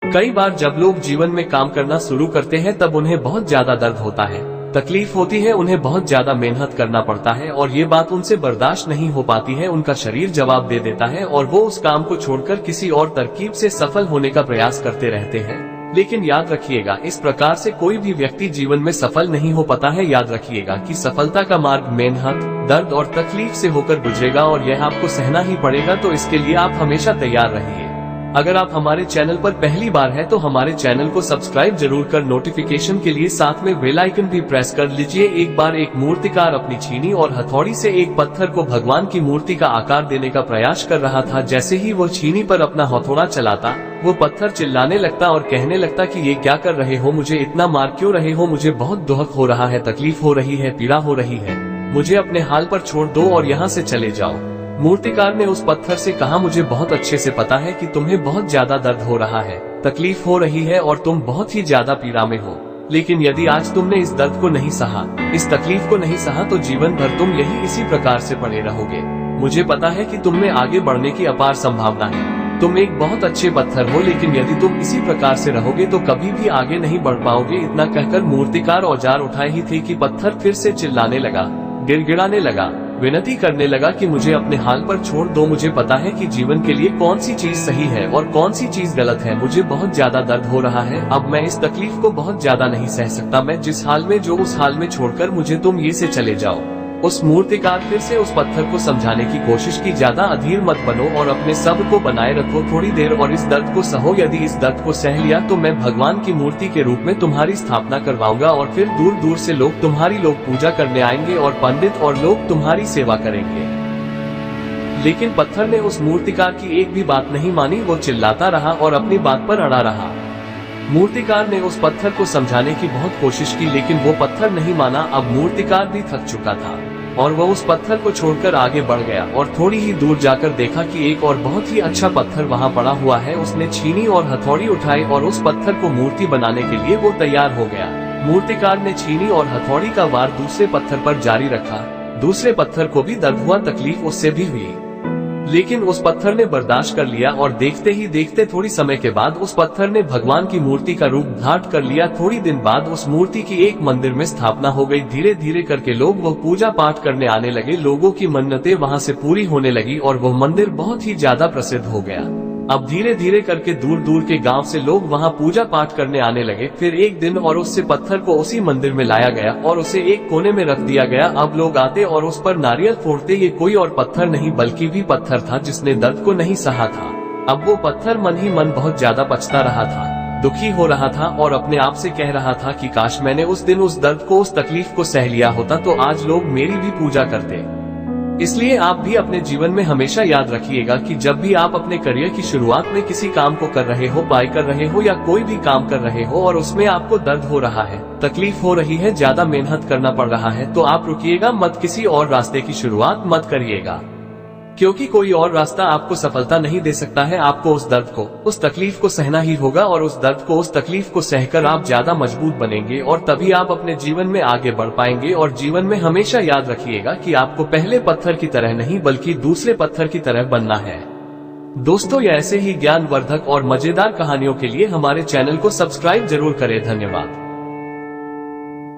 कई बार जब लोग जीवन में काम करना शुरू करते हैं तब उन्हें बहुत ज्यादा दर्द होता है, तकलीफ होती है, उन्हें बहुत ज्यादा मेहनत करना पड़ता है और ये बात उनसे बर्दाश्त नहीं हो पाती है। उनका शरीर जवाब दे देता है और वो उस काम को छोड़कर किसी और तरकीब से सफल होने का प्रयास करते रहते हैं। लेकिन याद रखिएगा, इस प्रकार से कोई भी व्यक्ति जीवन में सफल नहीं हो पाता है। याद रखिएगा कि सफलता का मार्ग मेहनत, दर्द और तकलीफ से होकर गुजरेगा और यह आपको सहना ही पड़ेगा। तो इसके लिए आप हमेशा तैयार रहिए। अगर आप हमारे चैनल पर पहली बार हैं तो हमारे चैनल को सब्सक्राइब जरूर कर नोटिफिकेशन के लिए साथ में बेल आइकन भी प्रेस कर लीजिए। एक बार एक मूर्तिकार अपनी छीनी और हथौड़ी से एक पत्थर को भगवान की मूर्ति का आकार देने का प्रयास कर रहा था। जैसे ही वो छीनी पर अपना हथौड़ा चलाता, वो पत्थर चिल्लाने लगता और कहने लगता कि ये क्या कर रहे हो, मुझे इतना मार क्यों रहे हो, मुझे बहुत दुख हो रहा है, तकलीफ हो रही है, पीड़ा हो रही है, मुझे अपने हाल पर छोड़ दो और यहाँ से चले जाओ। मूर्तिकार ने उस पत्थर से कहा, मुझे बहुत अच्छे से पता है कि तुम्हें बहुत ज्यादा दर्द हो रहा है, तकलीफ हो रही है और तुम बहुत ही ज्यादा पीड़ा में हो। लेकिन यदि आज तुमने इस दर्द को नहीं सहा, इस तकलीफ को नहीं सहा, तो जीवन भर तुम यही इसी प्रकार से पड़े रहोगे। मुझे पता है कि तुम में आगे बढ़ने की अपार संभावना है। तुम एक बहुत अच्छे पत्थर हो, लेकिन यदि तुम इसी प्रकार से रहोगे तो कभी भी आगे नहीं बढ़ पाओगे। इतना कहकर मूर्तिकार औजार उठाए ही थे कि पत्थर फिर से चिल्लाने लगा, गिड़गिड़ाने लगा, विनती करने लगा कि मुझे अपने हाल पर छोड़ दो। मुझे पता है कि जीवन के लिए कौन सी चीज सही है और कौन सी चीज गलत है। मुझे बहुत ज्यादा दर्द हो रहा है, अब मैं इस तकलीफ को बहुत ज्यादा नहीं सह सकता। मैं जिस हाल में जो उस हाल में छोड़कर मुझे तुम ये से चले जाओ। उस मूर्तिकार फिर से उस पत्थर को समझाने की कोशिश की, ज्यादा अधीर मत बनो और अपने सब को बनाए रखो थोड़ी देर और इस दर्द को सहो। यदि इस दर्द को सह लिया तो मैं भगवान की मूर्ति के रूप में तुम्हारी स्थापना करवाऊंगा और फिर दूर दूर से लोग तुम्हारी पूजा करने आएंगे और पंडित और लोग तुम्हारी सेवा करेंगे। लेकिन पत्थर ने उस मूर्तिकार की एक भी बात नहीं मानी। वो चिल्लाता रहा और अपनी बात पर अड़ा रहा। मूर्तिकार ने उस पत्थर को समझाने की बहुत कोशिश की, लेकिन वो पत्थर नहीं माना। अब मूर्तिकार भी थक चुका था और वह उस पत्थर को छोड़कर आगे बढ़ गया और थोड़ी ही दूर जाकर देखा कि एक और बहुत ही अच्छा पत्थर वहां पड़ा हुआ है। उसने छीनी और हथौड़ी उठाई और उस पत्थर को मूर्ति बनाने के लिए वो तैयार हो गया। मूर्तिकार ने छीनी और हथौड़ी का वार दूसरे पत्थर पर जारी रखा। दूसरे पत्थर को भी दर्द हुआ, तकलीफ उससे भी हुई, लेकिन उस पत्थर ने बर्दाश्त कर लिया और देखते ही देखते थोड़ी समय के बाद उस पत्थर ने भगवान की मूर्ति का रूप धारण कर लिया। थोड़ी दिन बाद उस मूर्ति की एक मंदिर में स्थापना हो गई। धीरे धीरे करके लोग वह पूजा पाठ करने आने लगे। लोगों की मन्नतें वहां से पूरी होने लगी और वह मंदिर बहुत ही ज्यादा प्रसिद्ध हो गया। अब धीरे धीरे करके दूर दूर के गांव से लोग वहां पूजा पाठ करने आने लगे। फिर एक दिन और उससे पत्थर को उसी मंदिर में लाया गया और उसे एक कोने में रख दिया गया। अब लोग आते और उस पर नारियल फोड़ते। ये कोई और पत्थर नहीं बल्कि भी पत्थर था जिसने दर्द को नहीं सहा था। अब वो पत्थर मन ही मन बहुत ज्यादा पछता रहा था, दुखी हो रहा था और अपने आप से कह रहा था कि काश मैंने उस दिन उस दर्द को, उस तकलीफ को सह लिया होता तो आज लोग मेरी भी पूजा करते। इसलिए आप भी अपने जीवन में हमेशा याद रखिएगा कि जब भी आप अपने करियर की शुरुआत में किसी काम को कर रहे हो, पढ़ाई कर रहे हो या कोई भी काम कर रहे हो और उसमें आपको दर्द हो रहा है, तकलीफ हो रही है, ज्यादा मेहनत करना पड़ रहा है, तो आप रुकिएगा मत, किसी और रास्ते की शुरुआत मत करिएगा, क्योंकि कोई और रास्ता आपको सफलता नहीं दे सकता है। आपको उस दर्द को, उस तकलीफ को सहना ही होगा और उस दर्द को, उस तकलीफ को सहकर आप ज्यादा मजबूत बनेंगे और तभी आप अपने जीवन में आगे बढ़ पाएंगे। और जीवन में हमेशा याद रखिएगा कि आपको पहले पत्थर की तरह नहीं बल्कि दूसरे पत्थर की तरह बनना है। दोस्तों, ये ऐसे ही ज्ञानवर्धक और मजेदार कहानियों के लिए हमारे चैनल को सब्सक्राइब जरूर करें। धन्यवाद।